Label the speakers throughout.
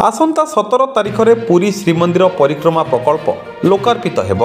Speaker 1: आसंता 17 तारिख में पुरी श्रीमंदिर परिक्रमा प्रकल्प लोकार्पित हेब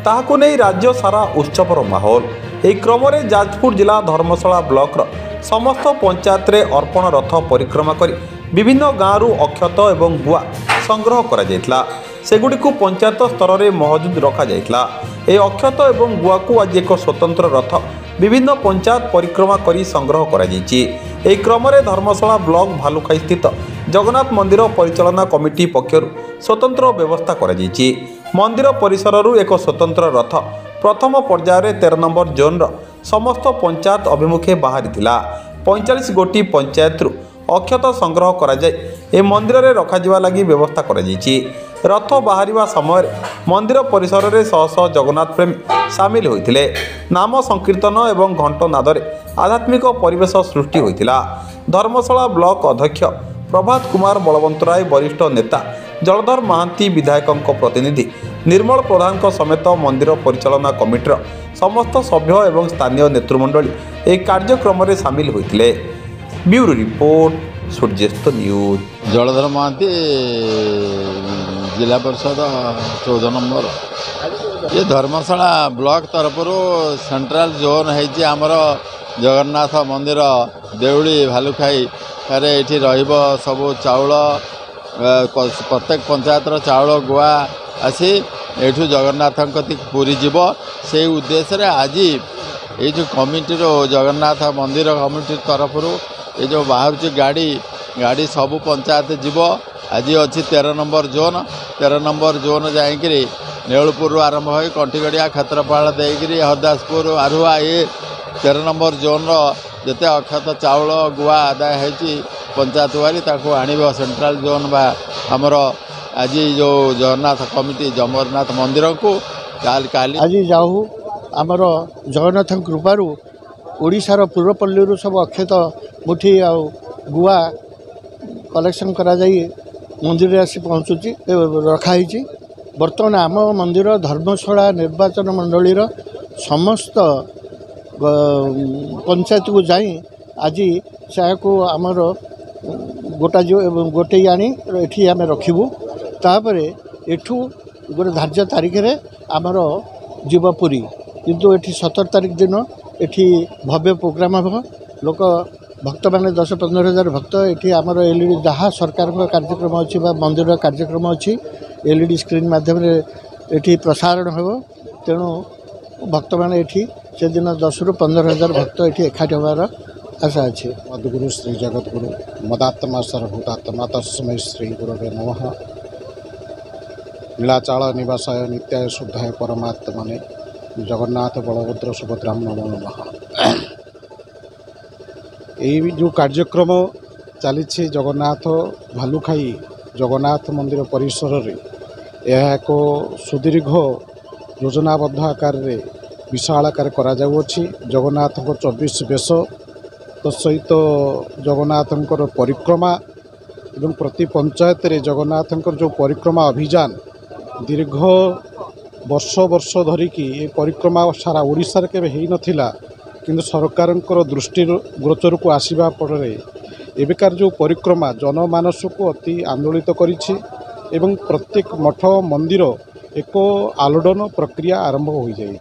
Speaker 1: ताहाकु नै राज्य सारा उत्सवर माहौल। एक क्रम में जाजपुर जिला धर्मशाला ब्लॉक समस्त पंचायत रे अर्पण रथ परिक्रमा करी विभिन्न गाँव अक्षत एवं गुआ संग्रह करा जायतला। सेगुड़िकु पंचायत स्तर में महजूद रखा जायतला। ए अक्षत एवं गुआ को आज एक स्वतंत्र रथ विभिन्न पंचायत परिक्रमा करी संग्रह करा जायछि। एही क्रम में धर्मशाला ब्लॉक भालुखाई स्थित जगन्नाथ मंदिर परिचालना कमिटी पक्षर स्वतंत्र व्यवस्था करा जायछि। मंदिर परिसररू एक स्वतंत्र रथ प्रथम पर्यायर 13 नंबर जोन समस्त पंचायत अभिमुखे बाहरी 45 गोटी पंचायत अक्षत संग्रह करा जाय ए मंदिर रे रखा जिवा लागि व्यवस्था करा जायछि। रथ बाहरिवा समय मंदिर परिसर में शह शह जगन्नाथ प्रेमी सामिल होइथिले। नाम संकीर्तन एवं घंट नादरे आध्यात्मिक परिवेश सृष्टि होइथिला। धर्मशाला ब्लॉक अध्यक्ष प्रभात कुमार बलवंत राय, वरिष्ठ नेता जलधर महांती, विधायकों प्रतिनिधि निर्मल प्रधान समेत मंदिर परिचालना कमिटीर समस्त सभ्य एवं स्थानीय नेतृमंडली एक कार्यक्रम में सामिल होइथिले। ब्यूरो रिपोर्ट, सूर्यास्त न्यूज।
Speaker 2: जलधर महांती, जिला परिषद 14 नंबर। ये धर्मशाला ब्लॉक तरफ सेंट्रल जोन है आमर जगन्नाथ मंदिर देउली भालुखाई ये सब चाउल प्रत्येक पंचायत चाउल गुआ आसी एठू जगन्नाथ पूरी जीव से उद्देश्य आज ये जो कमिटी जगन्नाथ मंदिर कमिटी तरफ ये जो बाहर गाड़ी सबू पंचायत जीव। आज अच्छी 13 नंबर जोन जाकि नेउलपुर आरंभ हो कंटीगड़िया क्षेत्रपाल देकरी हरदासपुर आरुआ ये 13 नंबर जोन जिते अक्षत चाउल गुआ आदाय होती पंचायत वाली आणव सेंट्रल जोन बा आमर आज जो जगन्नाथ कमिटी जगन्नाथ मंदिर को काली
Speaker 3: आज जाऊ आमर जगन्नाथ कृपार ओडिशार पूर्वपल्ली सब अक्षत मुठी आ गुआ कलेक्शन करा जाई मंदिर में आसी पहुँचुची रखाई। बर्तमान आम मंदिर धर्मशाला निर्वाचन मंडलीर समस्त पंचायत को जाई आज से आमर गोटे आनी एठी आमे रखिबू। तापर एठू गोटे धार्य तारीख रे आमर जीव पुरी, किंतु एठी 17 तारीख दिन एठी भव्य प्रोग्राम हम लोक भक्त मैंने 10-15 हजार भक्त ये आमर एलईडी जहाँ सरकार कार्यक्रम अच्छी मंदिर कार्यक्रम अच्छी एलईडी स्क्रीन माध्यम ये प्रसारण हो। तेणु भक्त मैंने से दिन 10-15 हजार भक्त ये एकाठी हबार आशा अच्छी।
Speaker 4: मदगुरु श्री जगद्गुरु मदात्मा सर्वभूतात्मा तस्मै श्री गुरवे नमः। नीलाचाल निवासाय नित्याय शुद्धाय परमात्मने जगन्नाथ बलभद्र सुभद्रा नमो नमः। यही जो कार्यक्रम चली जगन्नाथ भालुखाई जगन्नाथ मंदिर परिसर रे यह एक सुदीर्घ योजनाबद्ध आकार रे विशाल आकार करा जाउछि। जगन्नाथ 24 बेश सहित जगन्नाथ परिक्रमा एवं प्रति पंचायत रे जगन्नाथ जो परिक्रमा अभियान दीर्घ वर्ष धरिकी ये परिक्रमा सारा ओडिशा रे केबे हेई नथिला, किंतु सरकार दृष्टि गोचर को आसवा पर एबेकार जो परिक्रमा जनमानस को अति आंदोलित करिछि एवं प्रत्येक मठ मंदिर एक आलोड़न प्रक्रिया आरंभ हो जाइछि।